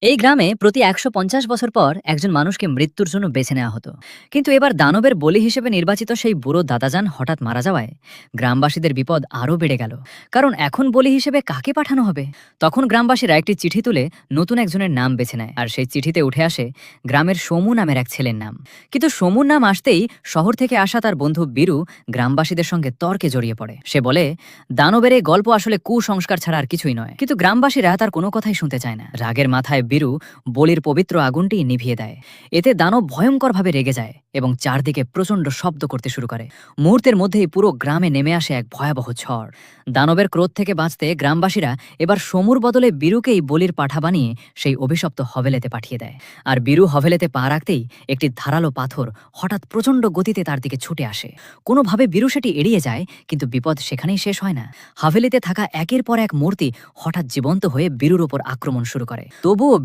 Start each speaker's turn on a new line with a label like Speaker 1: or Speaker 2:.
Speaker 1: এই গ্রামে প্রতি ১৫০ বছর পর একজন মানুষকে মৃত্যুর জন্য বেছে নেওয়া হতো। কিন্তু এবার দানবের বলি হিসেবে নির্বাচিত সেই বুড়ো দাদাজান হঠাৎ মারা যাওয়ায় গ্রামবাসীদের বিপদ আরও বেড়ে গেল। কারণ এখন বলি হিসেবে কাকে পাঠানো হবে? তখন গ্রামবাসীরা একটি চিঠি তুলে নতুন একজনের নাম বেছে নেয়, আর সেই চিঠিতে উঠে আসে গ্রামের সমু নামের এক ছেলের নাম। কিন্তু সমুর নাম আসতেই শহর থেকে আসা তার বন্ধু বীরু গ্রামবাসীদের সঙ্গে তর্কে জড়িয়ে পড়ে। সে বলে, দানবের এই গল্প আসলে কুসংস্কার ছাড়া আর কিছুই নয়। কিন্তু গ্রামবাসীরা তার কোনো কথাই শুনতে চায় না। রাগের মাথায় বীরু বলির পবিত্র আগুনটি নিভিয়ে দেয়। এতে দানব ভয়ঙ্করভাবে রেগে যায় এবং চারদিকে প্রচণ্ড শব্দ করতে শুরু করে। মুহূর্তের মধ্যেই পুরো গ্রামে নেমে আসে এক ভয়াবহ ঝড়। দানবের ক্রোধ থেকে বাঁচতে গ্রামবাসীরা এবার সমুর বদলে বীরুকেই বলির পাঠা বানিয়ে সেই অভিশপ্ত হভেলেতে পাঠিয়ে দেয়। আর বীরু হভেলেতে পা রাখতেই একটি ধারালো পাথর হঠাৎ প্রচণ্ড গতিতে তার দিকে ছুটে আসে। কোনোভাবে বীরু সেটি এড়িয়ে যায়, কিন্তু বিপদ সেখানেই শেষ হয় না। হাভেলিতে থাকা একের পর এক মূর্তি হঠাৎ জীবন্ত হয়ে বীরুর ওপর আক্রমণ শুরু করে। তবুও